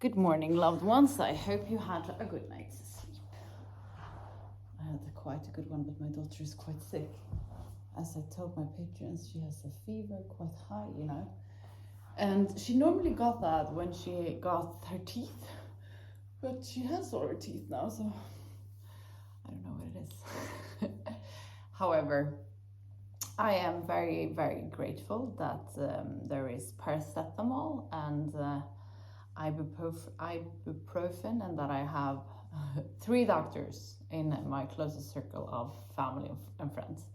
Good morning, loved ones. I hope you had a good night's sleep. I had quite a good one, but my daughter is quite sick. As I told my patrons, she has a fever quite high, And she normally got that when she got her teeth, but she has all her teeth now, so I don't know what it is. However, I am very, very grateful that there is paracetamol and ibuprofen, and that I have 3 doctors in my closest circle of family and friends.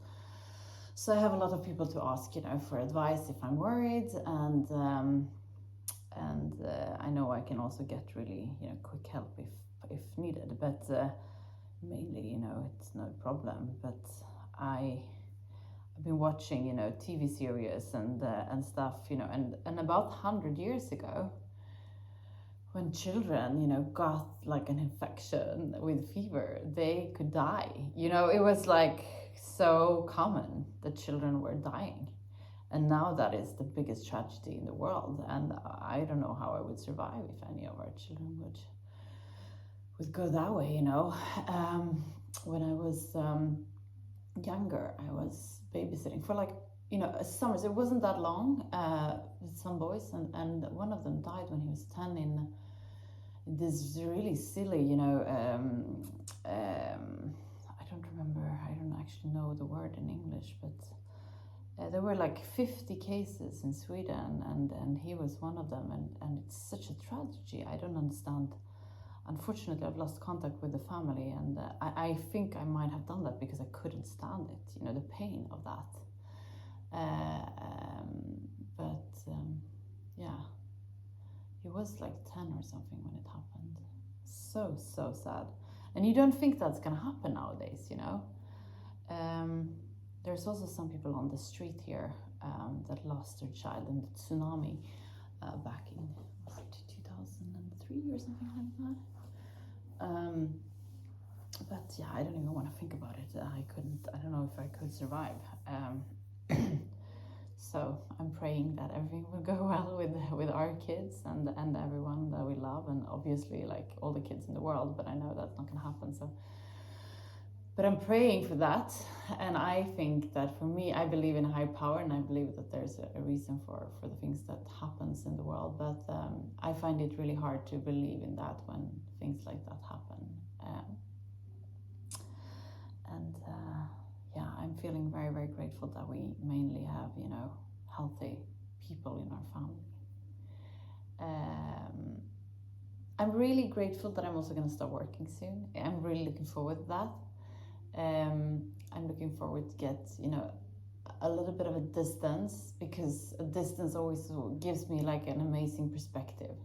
So I have a lot of people to ask, for advice if I'm worried, and I know I can also get really, quick help if needed. But mainly, it's no problem. But I've been watching, TV series and stuff, and about 100 years ago, when children, got like an infection with fever, they could die. It was like so common that children were dying. And now that is the biggest tragedy in the world. And I don't know how I would survive if any of our children would go that way, When I was younger, I was babysitting for summers. It wasn't that long with some boys, and one of them died when he was 10 in this really silly, I don't actually know the word in English, but there were like 50 cases in Sweden, and he was one of them, and it's such a tragedy. I don't understand. Unfortunately, I've lost contact with the family, and I think I might have done that because I couldn't stand it, the pain of that. Yeah. He was like 10 or something when it happened. So sad. And you don't think that's gonna happen nowadays, There's also some people on the street here that lost their child in the tsunami back in 2003 or something like that. But yeah, I don't even want to think about it. I don't know if I could survive. So I'm praying that everything will go well with our kids and everyone that we love, and obviously like all the kids in the world, but I know that's not going to happen. But I'm praying for that, and I think that for me, I believe in high power, and I believe that there's a reason for the things that happens in the world, but I find it really hard to believe in that when things like that happen. Yeah, I'm feeling very, very grateful that we mainly have, healthy people in our family. I'm really grateful that I'm also going to start working soon. I'm really looking forward to that. I'm looking forward to get, a little bit of a distance, because a distance always gives me like an amazing perspective.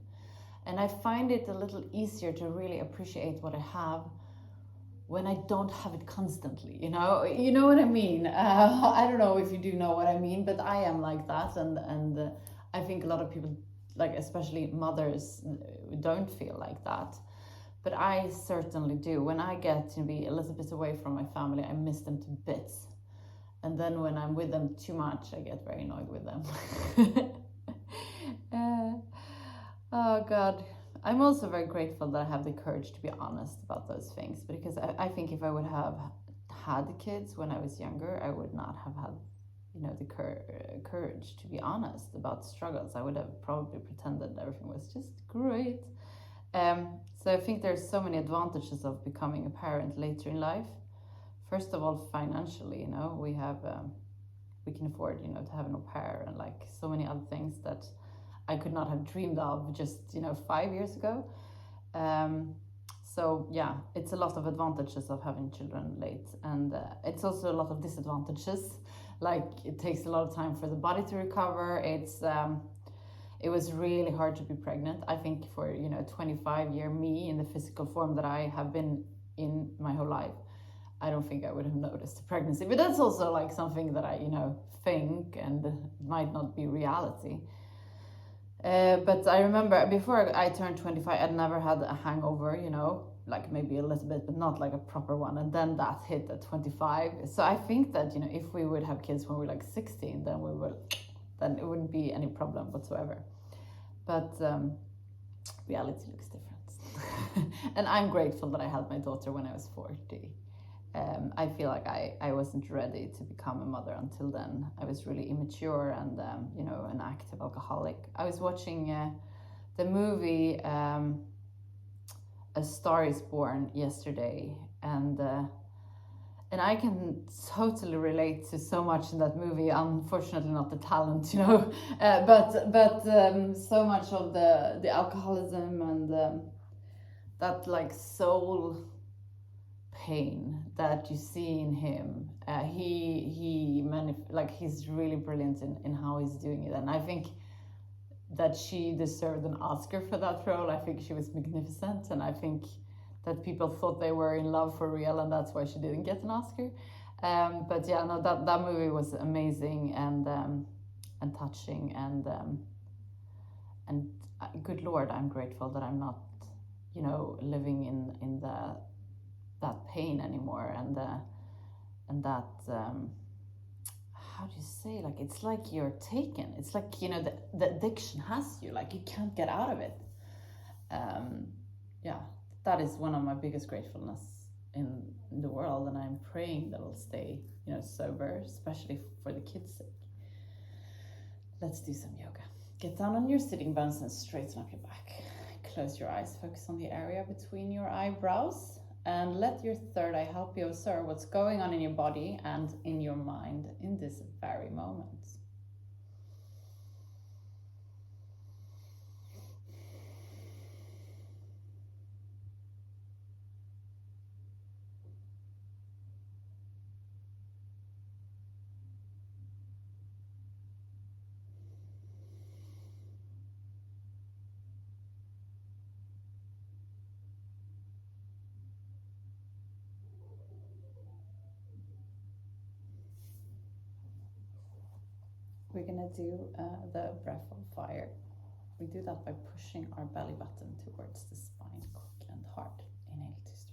And I find it a little easier to really appreciate what I have when I don't have it constantly, You know what I mean? I don't know if you do know what I mean, but I am like that, and I think a lot of people, like especially mothers, don't feel like that. But I certainly do. When I get to be a little bit away from my family, I miss them to bits. And then when I'm with them too much, I get very annoyed with them. Oh God. I'm also very grateful that I have the courage to be honest about those things, because I think if I would have had kids when I was younger, I would not have had, the courage to be honest about struggles. I would have probably pretended everything was just great. So I think there's so many advantages of becoming a parent later in life. First of all, financially, we can afford, to have an au pair, and like so many other things that I could not have dreamed of just 5 years ago. So yeah, it's a lot of advantages of having children late, and it's also a lot of disadvantages. Like it takes a lot of time for the body to recover. It was really hard to be pregnant. I think for 25-year me in the physical form that I have been in my whole life, I don't think I would have noticed the pregnancy. But that's also like something that I think, and might not be reality. But I remember before I turned 25, I'd never had a hangover, like maybe a little bit, but not like a proper one. And then that hit at 25. So I think that, if we would have kids when we were like 16, then it wouldn't be any problem whatsoever. But reality looks different. And I'm grateful that I had my daughter when I was 40. I feel like I wasn't ready to become a mother until then. I was really immature and, an active alcoholic. I was watching the movie A Star is Born yesterday, and I can totally relate to so much in that movie. Unfortunately, not the talent, but so much of the alcoholism and that like soul pain that you see in him. He's really brilliant in how he's doing it, and I think that she deserved an Oscar for that role. I think she was magnificent, and I think that people thought they were in love for real, and that's why she didn't get an Oscar. But yeah, no, that movie was amazing and touching, and good Lord, I'm grateful that I'm not, living in that pain anymore, and that. How do you say, like, it's like you're taken, it's like, the addiction has you, like you can't get out of it. Yeah, that is one of my biggest gratefulness in the world, and I'm praying that I'll stay, sober, especially for the kids' sake. Let's do some yoga. Get down on your sitting bones and straighten up your back. Close your eyes, focus on the area between your eyebrows, and let your third eye help you observe what's going on in your body and in your mind in this very moment. We're gonna do the breath of fire. We do that by pushing our belly button towards the spine, quick and hard. Inhale to straight.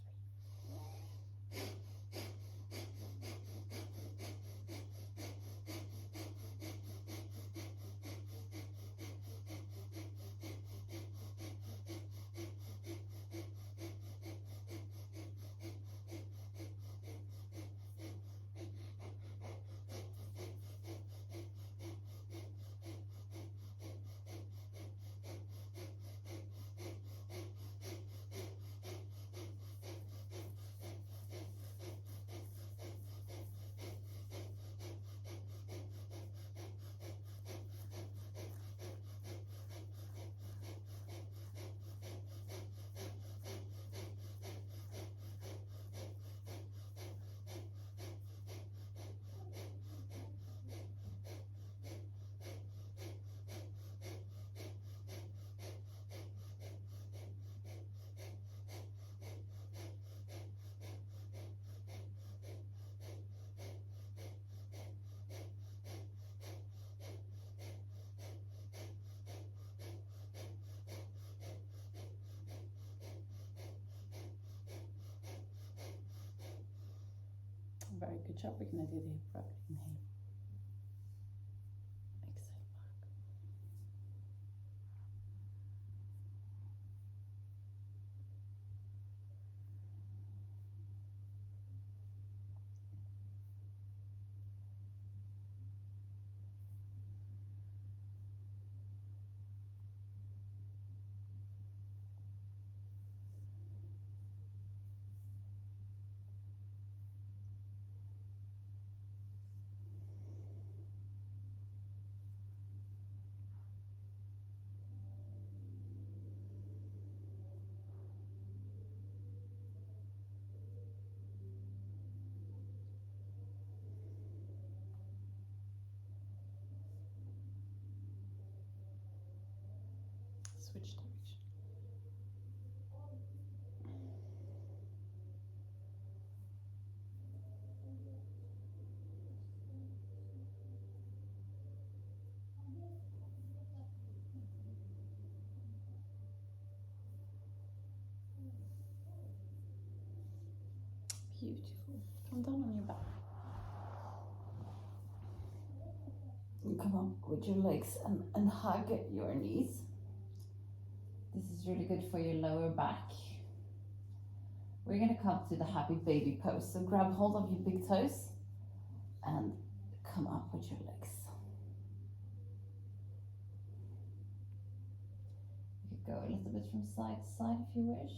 Very good job. We're gonna do the hip rub. Inhale. Exhale back. Switch direction. Beautiful. Come down on your back. You come up with your legs and hug your knees. This is really good for your lower back. We're gonna come to the happy baby pose. So grab hold of your big toes and come up with your legs. You could go a little bit from side to side if you wish.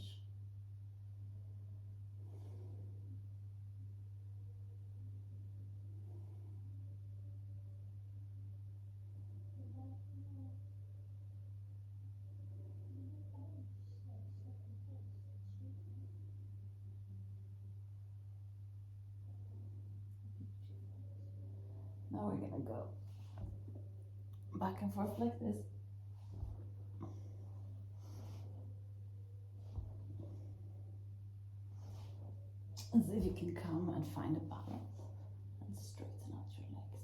Now we're gonna go back and forth like this. And see if you can come and find a balance and straighten out your legs.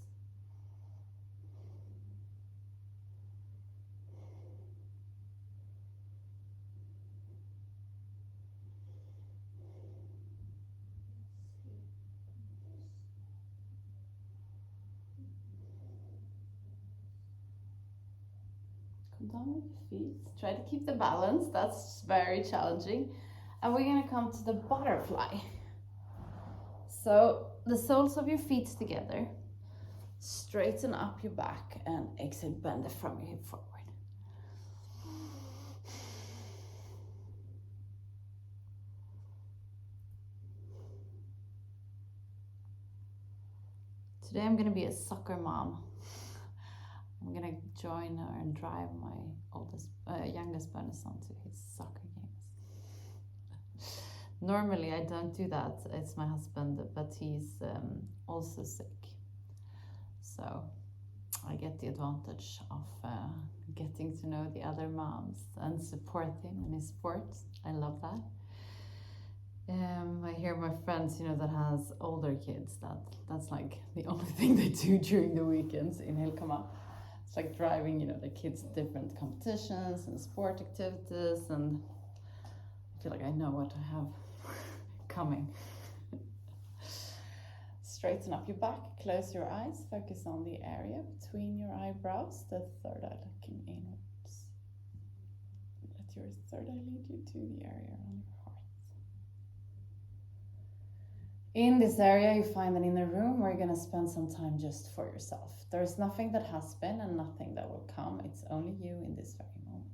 Come down with your feet. Try to keep the balance. That's very challenging. And we're gonna come to the butterfly. So the soles of your feet together. Straighten up your back and exhale, bend the front of your hip forward. Today I'm gonna be a soccer mom. I'm gonna join her and drive my youngest bonus son to his soccer games. Normally I don't do that, it's my husband, but he's also sick. So I get the advantage of getting to know the other moms and support him in his sports. I love that. I hear my friends, that has older kids, that's like the only thing they do during the weekends in Hilkama. It's like driving, the kids to different competitions and sport activities, and I feel like I know what I have coming. Straighten up your back, close your eyes, focus on the area between your eyebrows, the third eye looking inwards. Let your third eye lead you to the area around your heart. In this area, you find an inner room where you're going to spend some time just for yourself. There's nothing that has been and nothing that will come. It's only you in this very moment.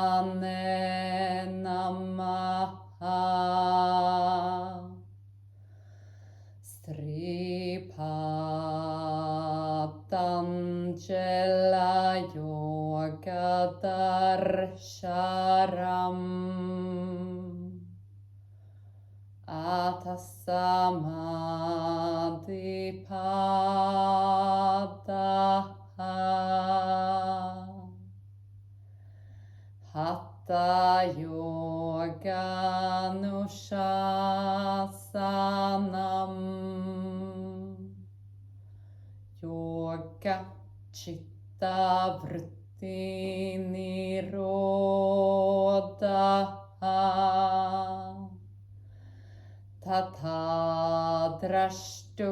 Paramatmane namaha. Patanjala Yoga Darsharam Atasamadipadaha Hatha Yoga Nushasanam Yoga Chitta Vritti Nirodha Tata Drashtu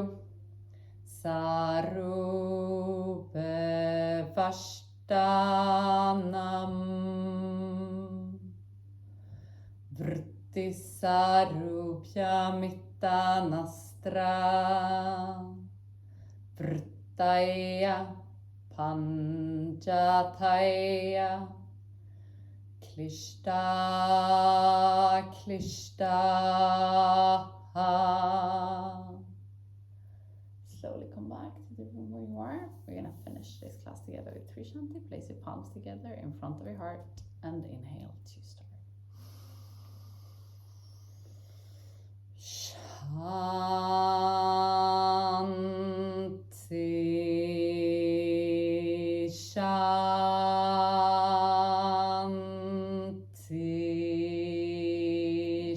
Sarube Vashtanam Vritti Sarubhya Mittanastra Vrittaya Panjataya Klishta Klishta. Slowly come back to the room where you are. We're gonna finish this class together with 3 Shanti. Place your palms together in front of your heart and inhale to start. Shanti, Shanti,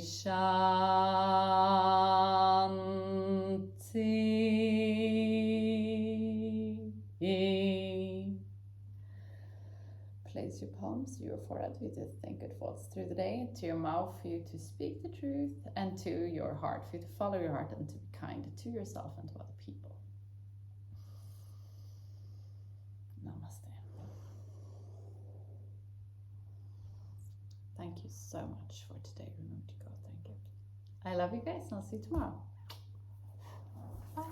Shanti. Place your palms palms, to your forehead for you to think good thoughts through the day, to your mouth for you to speak the truth, and to your heart for you to follow your heart and to be kind to yourself and to other people. Namaste. Thank you so much for today. Remember to go. Thank you. I love you guys, and I'll see you tomorrow. Bye.